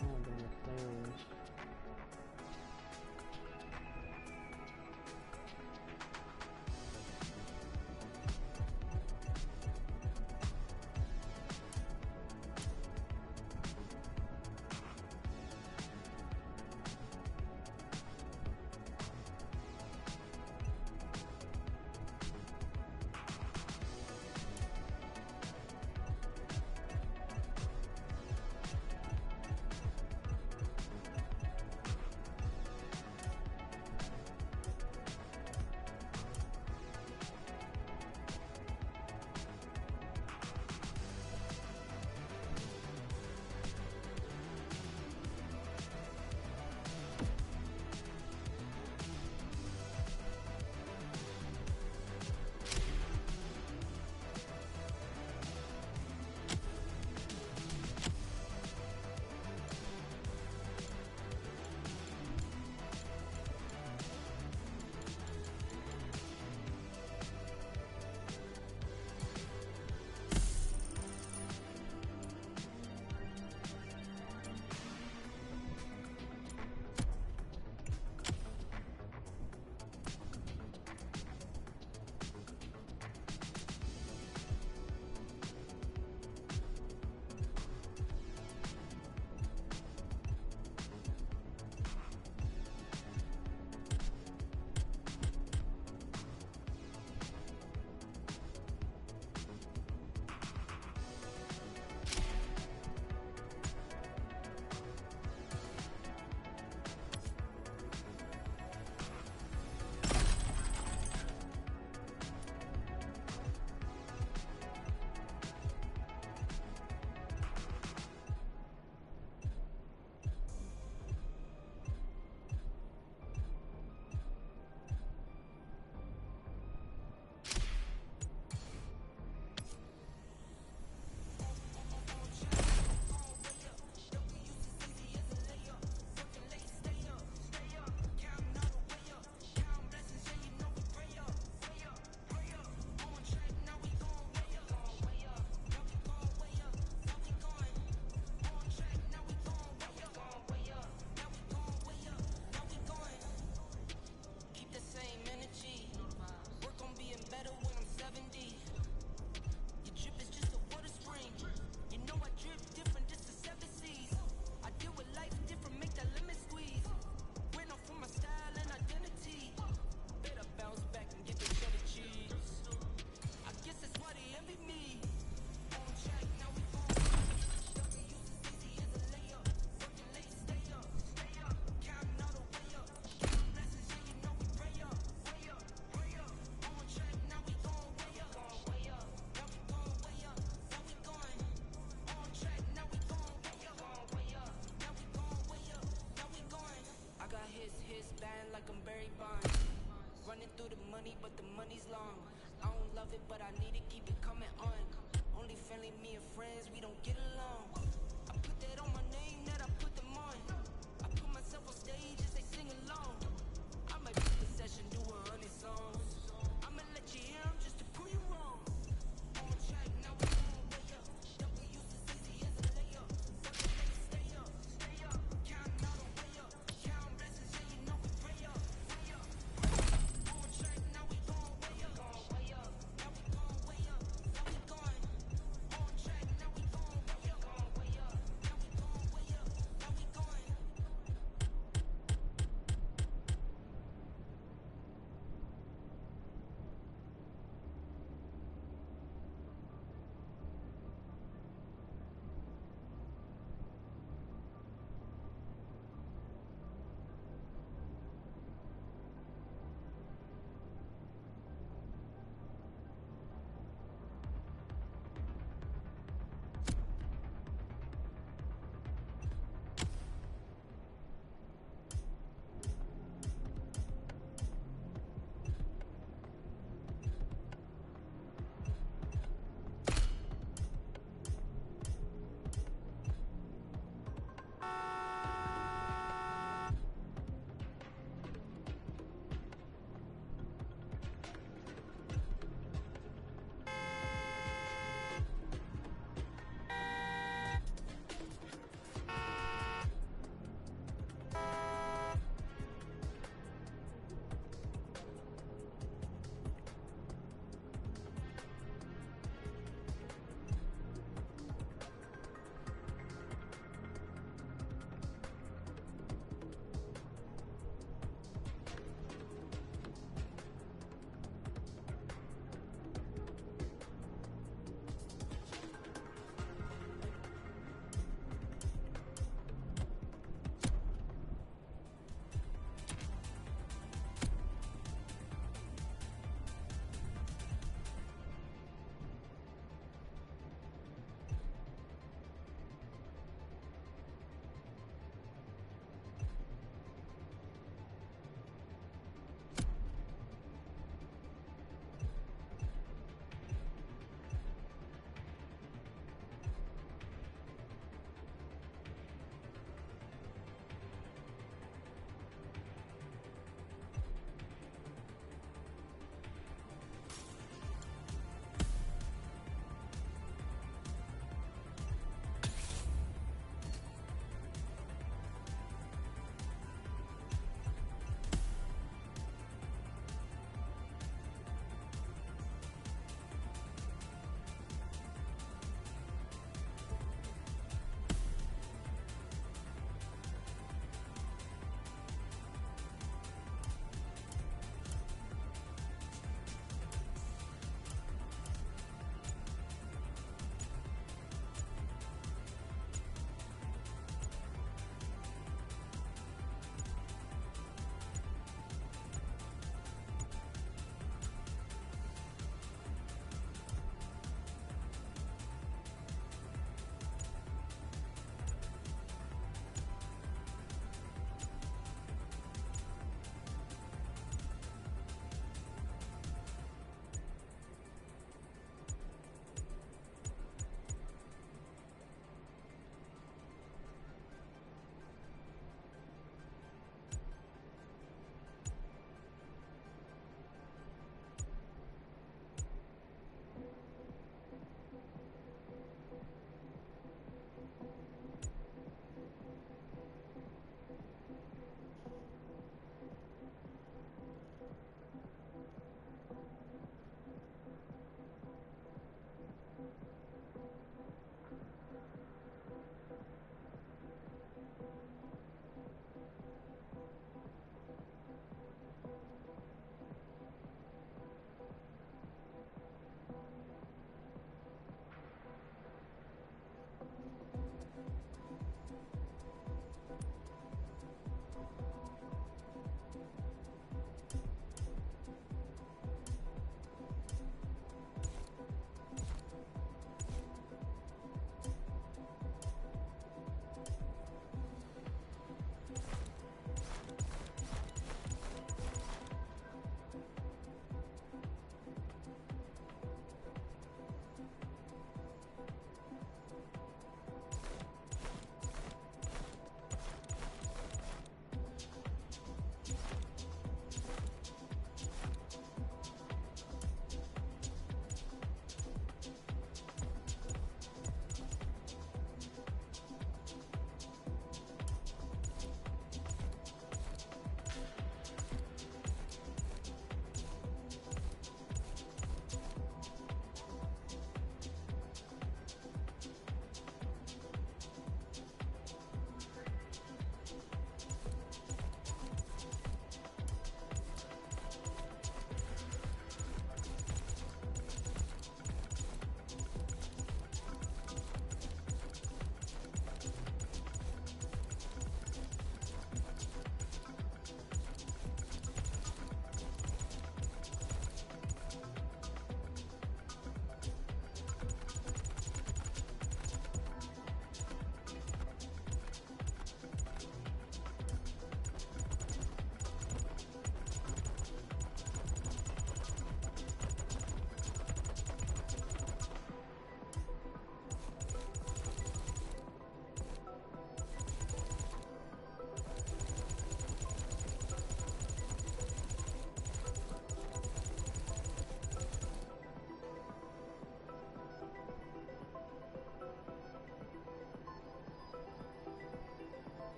Oh, the Mustangs. through the money, but the money's long. I don't love it, but I need to keep it coming on. Only friendly, me and friends, we don't get along. I put that on my name, that I put them on. I put myself on stage as they sing along. I might book a session, do 100 songs. I'ma let you hear them just to prove you wrong. On track, now we going way up. W used as easy as a layup. Stay up, stay up. Counting all the way up. Count blessings, yeah, you know we pray up, way up. On track, now we going way up. Way up. Now we going way up. Now we going. On track, now we going way up. Way up. Now we going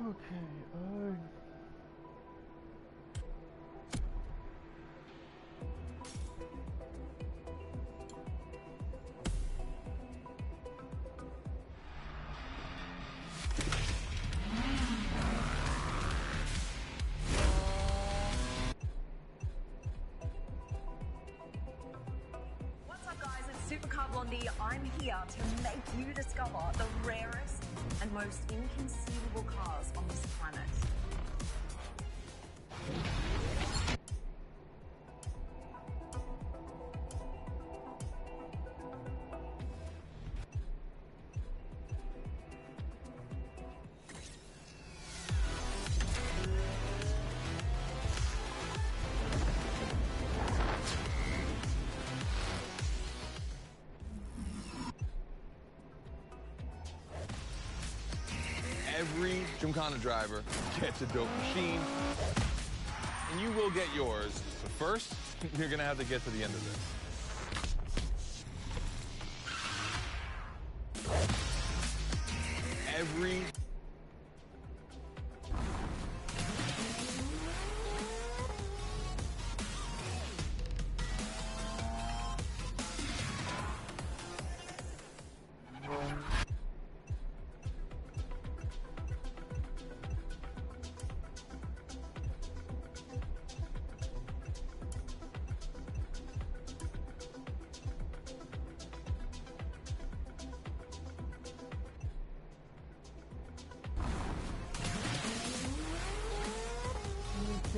Okay, What's up, guys? It's Supercar Blondie. I'm here to make you discover the rarest and most inconceivable cars on this planet. Every Gymkhana driver gets a dope machine, and you will get yours. But first, you're gonna have to get to the end of this. Every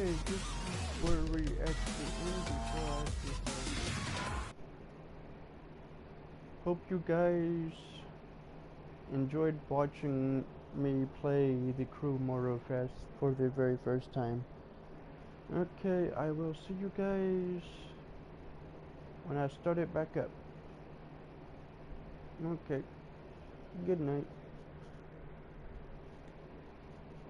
okay, this is where we actually end before I decide. Hope you guys enjoyed watching me play the Crew MOTORFEST for the very first time. Okay, I will see you guys when I start it back up. Okay, good night.